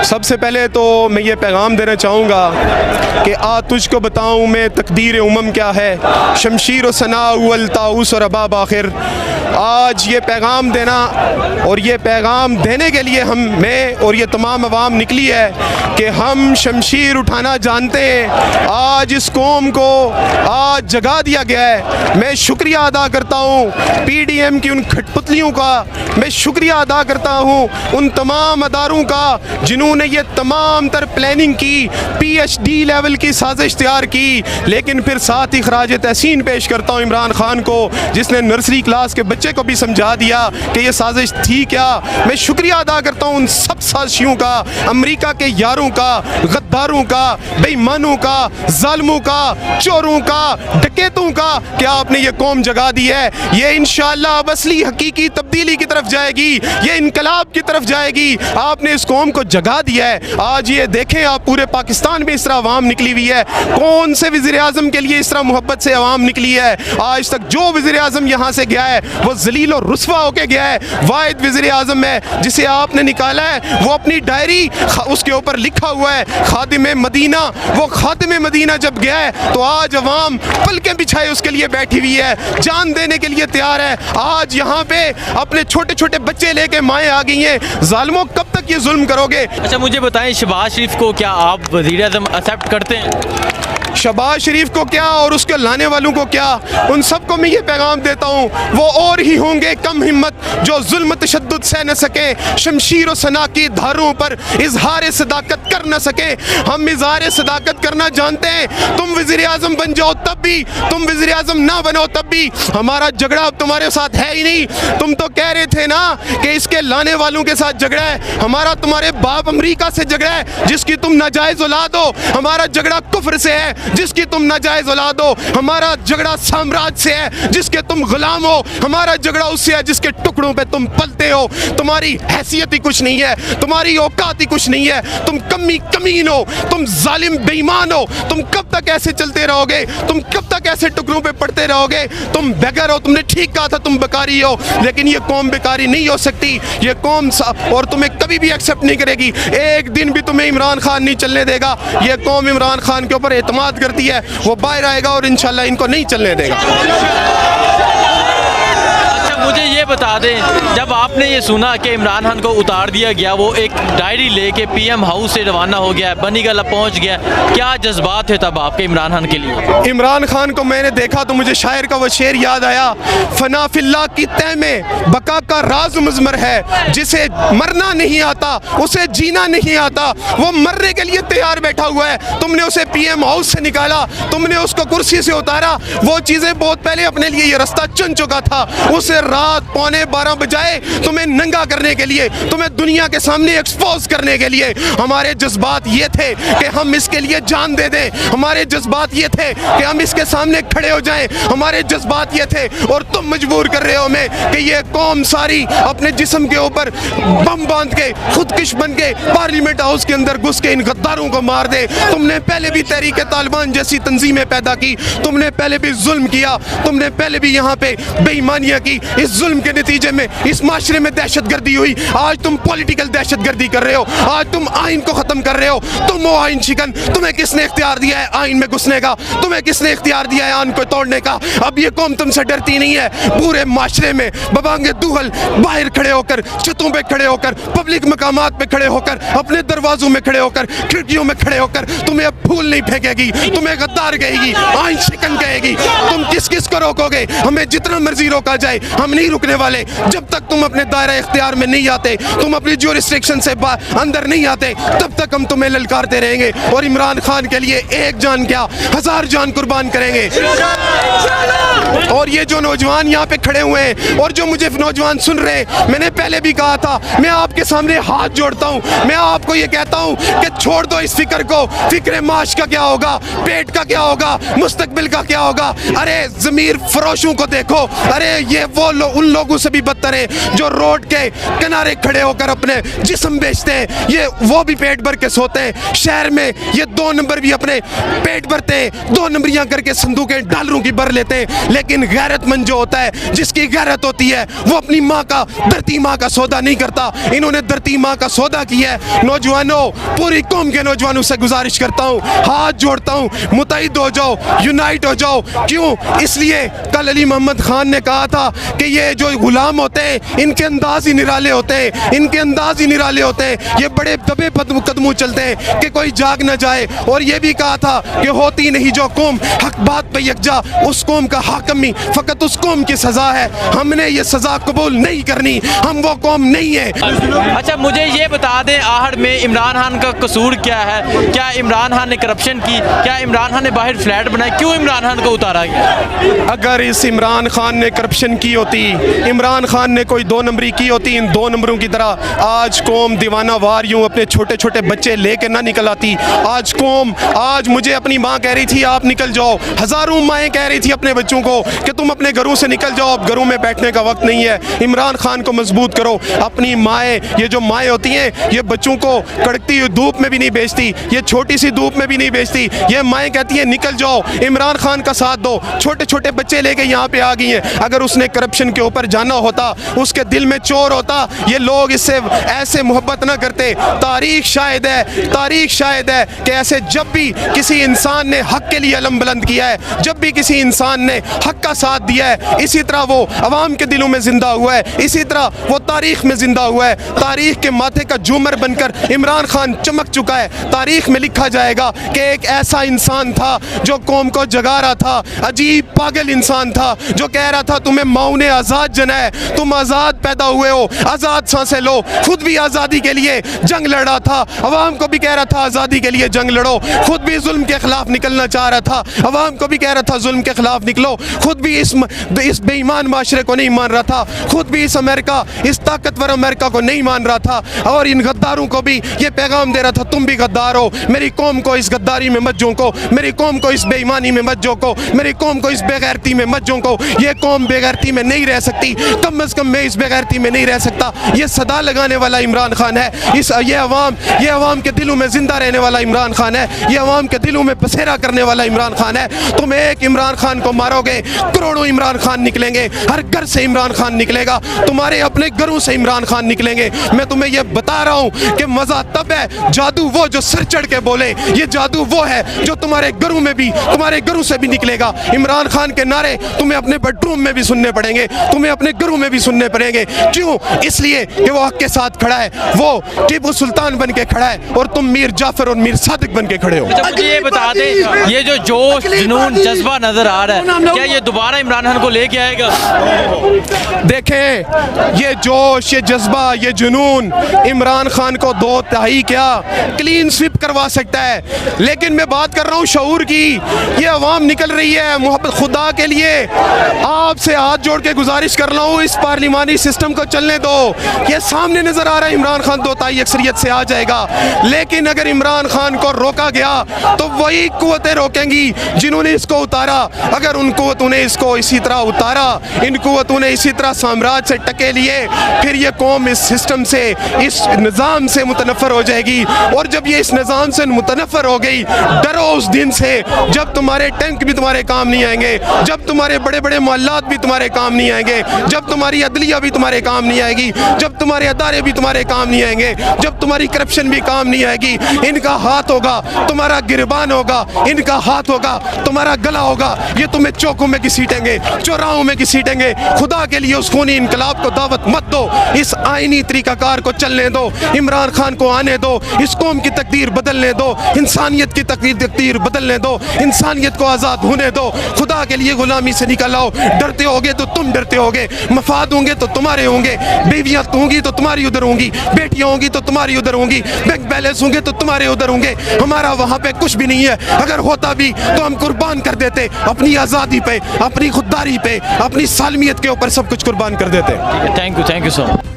सबसे पहले तो मैं ये पैगाम देना चाहूँगा कि आ तुझको बताऊँ मैं तकदीर उमम क्या है, शमशीर व सना अव्वल ताऊस और अबाब आखिर। आज ये पैगाम देना और ये पैगाम देने के लिए मैं और ये तमाम अवाम निकली है कि हम शमशीर उठाना जानते हैं। आज इस कौम को आज जगा दिया गया है। मैं शुक्रिया अदा करता हूँ PDM की उन खटपुतलियों का, मैं शुक्रिया अदा करता हूँ उन तमाम अदारों का जिन्होंने ये तमाम तर प्लानिंग की, PhD लेवल की साजिश तैयार की। लेकिन फिर साथ ही खराज तहसीन पेश करता हूँ इमरान खान को, जिसने नर्सरी क्लास के बच्चे को भी समझा दिया कि ये साजिश थी क्या। मैं शुक्रिया अदा करता हूँ उन सब साजिशों का, अमेरिका के यारों का, गद्दारों का, बेईमानों का, जालिमों का, चोरों का, डकैतों का कि आपने ये कौम जगा दी है। ये इंशाअल्लाह अब असली हकीकी तब्दीली की तरफ जाएगी, ये इनकलाब की तरफ जाएगी। आपने इस कौम को जगा दिया है। आज ये देखें आप, पूरे पाकिस्तान में इस तरह अवाम निकली हुई है। कौन से वज़ीर आज़म के लिए इस तरह मोहब्बत से अवाम निकली है। आज तक जो वज़ीर आज़म यहाँ से गया है वो जलील और रुस्वा होके गया है। वाहिद वज़ीर आज़म है जिसे आपने निकाला है, वो अपनी डायरी उसके ऊपर लिखा हुआ है खादिम मदीना। वो खादिम मदीना जब गया है तो आज अवाम पलकें बिछाए उसके लिए बैठी हुई है, जान देने के लिए तैयार है। आज यहाँ पे अपने छोटे छोटे बच्चे लेके माएँ आ गई हैं। जालिमों कब तक ये जुल्म करोगे। अच्छा मुझे बताएं, शहबाज शरीफ को क्या आप वज़ीर आज़म एक्सेप्ट करते हैं? शहबाज शरीफ को क्या और उसके लाने वालों को क्या, उन सबको मैं ये पैगाम देता हूँ, वो और ही होंगे कम हिम्मत जो जुल्म तशद्दुद सह न सके, शमशीर व सना की धारों पर इजहार सदाकत कर न सके। हम इजहार सदाकत करना जानते हैं। तुम वज़ीर आज़म बन जाओ तब भी, तुम वज़ीर आज़म ना बनो तब भी हमारा झगड़ा अब तुम्हारे साथ है ही नहीं। तुम तो कह रहे थे ना कि इसके लाने वालों के साथ झगड़ा है। हमारा तुम्हारे बाप अमेरिका से झगड़ा है जिसकी तुम नाजायज़ औलाद हो। हमारा झगड़ा कुफ्र से है जिसकी तुम नाजायज औलाद हो। हमारा झगड़ा साम्राज्य से है जिसके तुम गुलाम हो। हमारा झगड़ा उससे है जिसके टुकड़ों पे तुम पलते हो। तुम्हारी हैसियत ही कुछ नहीं है, तुम्हारी औकात ही कुछ नहीं है। तुम कमीन हो, तुम जालिम बेईमान हो। तुम कब तक ऐसे चलते रहोगे? तुम कब तक ऐसे टुकड़ों पे पड़ते रहोगे? तुम बेगर हो। तुमने ठीक कहा था तुम बेकारी हो, लेकिन ये कौम बेकारी नहीं हो सकती। ये कौम और तुम्हें कभी भी एक्सेप्ट नहीं करेगी। एक दिन भी तुम्हें इमरान खान नहीं चलने देगा। ये कौम इमरान खान के ऊपर एतमाद करती है, वो बाहर आएगा और इंशाल्लाह इनको नहीं चलने देगा। मुझे ये बता दें, जब आपने ये सुना कि इमरान खान को उतार दिया गया, वो एक डायरी लेके PM हाउस से रवाना हो गया, बनी गला पहुंच गया, क्या जज्बात थे तब आपके इमरान खान के लिए? इमरान खान को मैंने देखा तो मुझे शायर का वो शेर याद आया, फना फिल्लाह की तय में बका का राज मुज़मर है, जिसे मरना नहीं आता उसे जीना नहीं आता, वो मरने के लिए तैयार बैठा हुआ है। तुमने उसे PM हाउस से निकाला, तुमने उसको कुर्सी से उतारा। वो चीज़ें बहुत पहले अपने लिए ये रास्ता चुन चुका था। उसे रात 11:15 बजाए तुम्हें नंगा करने के लिए, तुम्हें दुनिया के सामने एक्सपोज करने के लिए। हमारे जज्बात ये थे कि हम इसके लिए जान दे दें। हमारे जज्बात ये थे कि हम इसके सामने खड़े हो जाएं। हमारे जज्बात ये थे, और तुम मजबूर कर रहे हो हमें कि ये कौम सारी अपने जिस्म के ऊपर बम बांध के खुदकुश बन के पार्लियामेंट हाउस के अंदर घुस के इन गद्दारों को मार दे। तुमने पहले भी तहरीक तालिबान जैसी तंजीमें पैदा की, तुमने पहले भी जुल्म किया, तुमने पहले भी यहाँ पे बेईमानियाँ की। इस जुल्म के नतीजे में इस माशरे में दहशतगर्दी हुई। आज तुम पॉलिटिकल दहशतगर्दी कर रहे हो, आज तुम आइन को खत्म कर रहे हो। तुम हो आइन शिकन। तुम्हें किसने इख्तियार दिया है आइन में घुसने का? तुम्हें किसने इख्तियार दिया है आइन को तोड़ने का? अब ये कौम तुमसे डरती नहीं है। पूरे माशरे में बबांगे दुगल बाहर खड़े होकर, छतों पे खड़े होकर, पब्लिक मकामात पे खड़े होकर, अपने दरवाजों में खड़े होकर, खिड़कियों में खड़े होकर तुम्हें अब फूल नहीं फेंकेगी, तुम्हें गद्दार कहेगी, आइन शिकन कहेगी। तुम किस किस को रोकोगे? हमें जितना मर्जी रोका जाए हम नहीं रुकने वाले। जब तक तुम अपने दायरा इख्तियार में नहीं आते, तुम अपनी जो रिस्ट्रिक्शन से अंदर नहीं आते, तब तक हम तुम्हें ललकारते रहेंगे। और इमरान खान के लिए एक जान क्या 1000 जान कुर्बान करेंगे। और ये जो नौजवान यहाँ पे खड़े हुए हैं और जो मुझे नौजवान सुन रहे हैं, मैंने पहले भी कहा था, मैं आपके सामने हाथ जोड़ता हूँ, मैं आपको ये कहता हूँ कि छोड़ दो इस फिक्र को। फिक्र माश का क्या होगा, पेट का क्या होगा, मुस्तकबिल का क्या होगा? अरे ज़मीर फरोशों को देखो, अरे ये वो उन लोगों से भी बदतर हैं जो रोड के किनारे खड़े होकर अपने जिस्म बेचते हैं, ये वो भी पेट भर के सोते हैं। शहर में ये 2 नंबर भी अपने पेट भरते हैं, 2 नंबरियां करके संदूकें डॉलरों की भर लेते हैं। लेकिन गैरतमंद जो होता है, जिसकी गैरत होती है, वो अपनी माँ का, धरती माँ का सौदा नहीं करता। इन्होंने धरती माँ का सौदा किया है। नौजवानों, पूरी कौम के नौजवानों से गुजारिश करता हूँ, हाथ जोड़ता हूँ, मुतहिद हो जाओ, यूनाइट हो जाओ। क्यों? इसलिए कल अली मोहम्मद खान ने कहा था कि ये जो गुलाम होते हैं, इनके अंदाज ही निराले होते हैं, इनके अंदाज ही निराले होते हैं, ये बड़े दबे कदमों चलते हैं कि कोई जाग ना जाए। और ये भी कहा था कि होती नहीं जो कौम हक बात पे यकजा, उस कौम का हाकमी फकत उस कौम की सजा है। हमने ये सजा कबूल नहीं करनी, हम वो कौम नहीं है। अच्छा, मुझे ये बता दें, आहड़ में इमरान खान का कसूर क्या है? क्या इमरान खान ने करप्शन की? क्या इमरान खान ने बाहर फ्लैट बनाए? क्यों इमरान खान को उतारा गया? अगर इस इमरान खान ने करप्शन की होती, इमरान खान ने कोई 2 नंबरी की होती, इन 2 नंबरों की तरह आज कौम दीवाना वार यूं अपने छोटे छोटे बच्चे लेके ना निकल आती। आज मुझे अपनी माँ कह रही थी आप निकल जाओ, हजारों माएँ कह रही थी अपने बच्चों को कि तुम अपने घरों से निकल जाओ, अब घरों में बैठने का वक्त नहीं है। इमरान खान को मजबूत करो। अपनी माएँ, ये जो माएँ होती हैं, ये बच्चों को कड़कती हुई धूप में भी नहीं बेचती, ये छोटी सी धूप में भी नहीं बेचती। ये माएँ कहती हैं निकल जाओ, इमरान खान का साथ दो। छोटे छोटे बच्चे लेके यहाँ पे आ गई हैं। अगर उसने करप्शन के ऊपर जाना होता, उसके दिल में चोर होता, ये लोग इससे ऐसे मोहब्बत ना करते। तारीख शायद है कि ऐसे जब भी किसी इंसान ने हक के लिए अलम बुलंद किया है, जब भी किसी इंसान ने हक का साथ दिया है, इसी तरह वो अवाम के दिलों में जिंदा हुआ है, इसी तरह वो तारीख में जिंदा हुआ है। तारीख के माथे का झूमर बनकर इमरान खान चमक चुका है। तारीख में लिखा जाएगा कि एक ऐसा इंसान था जो कौम को जगा रहा था, अजीब पागल इंसान था जो कह रहा था तुम्हें माऊ ने आज़ाद जना है, तुम आज़ाद पैदा हुए हो, आज़ाद सांसें लो। खुद भी आज़ादी के लिए जंग लड़ा था, अवाम को भी कह रहा था आज़ादी के लिए जंग लड़ो। खुद भी जुल्म के खिलाफ निकलना चाह रहा था, अवाम को भी कह रहा था जुल्म के खिलाफ निकलो। खुद भी इस बेईमान माशरे को नहीं मान रहा था, खुद भी इस ताकतवर अमेरिका को नहीं मान रहा था, और इन गद्दारों को भी ये पैगाम दे रहा था तुम भी गद्दार हो। मेरी कौम को इस गद्दारी में मत झोंको, मेरी कौम को इस बेईमानी में मत झोंको, मेरी कौम को इस बेगैरती में मत झोंको। ये कौम बेगैरती में नहीं रह सकती, कम से कम मैं इस बेगैरती में नहीं रह सकता। ये सदा लगाने वाला इमरान खान है, ये अवाम के दिलों में जिंदा रहने वाला इमरान खान है, ये अवाम के दिलों में बसेरा करने वाला इमरान खान है। तुम एक इमरान खान को मारोगे, करोड़ों इमरान खान निकलेंगे, हर घर से इमरान खान निकलेगा, तुम्हारे अपने घरों से इमरान खान निकलेंगे। मैं तुम्हें यह बता रहा हूं कि मजा तब है, जादू वो जो सर चढ़ के बोले, ये जादू वो है जो तुम्हारे घरों में भी, तुम्हारे घरों से भी निकलेगा। इमरान खान के नारे तुम्हें अपने बेडरूम में भी सुनने पड़ेंगे, तुम्हें अपने घरों में भी सुनने पड़ेंगे। क्यों? इसलिए कि वो हक के साथ खड़ा है, वो टीपू सुल्तान बन के खड़ा है और तुम मीर जाफर और मीर सादिक बन के खड़े हो। मुझे ये बता दें, ये जो जोश, जुनून, जज्बा नजर आ रहा है, क्या ये दोबारा इमरान खान को लेके आएगा? देखें, ये जोश, ये जज्बा, ये जुनून इमरान खान को 2/3 क्या क्लीन स्वीप करवा सकता है। लेकिन मैं बात कर रहा हूँ शऊर की। ये अवाम निकल रही है मोहब्बत खुदा के लिए। आपसे हाथ जोड़ के गुजारिश कर रहा हूँ, इस पार्लिमानी सिस्टम को चलने दो। ये सामने नजर आ रहा है इमरान खान 2/3 अक्सरियत से आ जाएगा, लेकिन अगर इमरान खान को रोका गया तो वही कुव्वतें रोकेंगी जिन्होंने इसको उतारा। अगर उन कुव्वतों ने इसको इसी तरह उतारा, इन कुव्वतों ने इसी तरह साम्राज्य से टके लिए, फिर ये कौम इस सिस्टम से, इस निज़ाम से मुतनफ़र हो जाएगी। और जब ये इस निज़ाम से मुतनफ़र हो गई, डरो उस दिन से जब तुम्हारे टैंक भी तुम्हारे काम नहीं आएंगे, जब तुम्हारे बड़े बड़े मोहल्लात भी तुम्हारे काम नहीं आएंगे, जब तुम्हारी अदलिया भी तुम्हारे काम नहीं आएगी, जब तुम्हारे अदारे भी तुम्हारे काम नहीं आएंगे, जब तुम्हारी करप्शन भी काम नहीं आएगी। इनका हाथ होगा तुम्हारा गिरबान होगा, इनका हाथ होगा तुम्हारा गला होगा। ये तुम्हें चौकों में घसीटेंगे, चौराहों में घसीटेंगे। खुदा के लिए उस खूनी इनकलाब को दावत मत दो, इस आईनी तरीकाकार को चलने दो, इमरान खान को आने दो, इस कौम की तकदीर बदलने दो, इंसानियत की तकदीर बदलने दो, इंसानियत को आज़ाद होने दो। खुदा के लिए गुलामी से निकल आओ। डरते होगे तो तुम डरते होगे, मफाद होंगे तो तुम्हारे होंगे, बीवियाँ होंगी तो तुम्हारी उधर होंगी, बेटियाँ होंगी तो तुम्हारी उधर होंगी, बैंक बैलेंस होंगे तो तुम्हारे उधर होंगे। हमारा वहाँ पे कुछ भी नहीं है। अगर होता भी तो हम कुर्बान कर देते, अपनी आज़ादी पे, अपनी खुददारी पे, अपनी सालमियत के ऊपर सब कुछ कुर्बान कर देते। Thank you so much.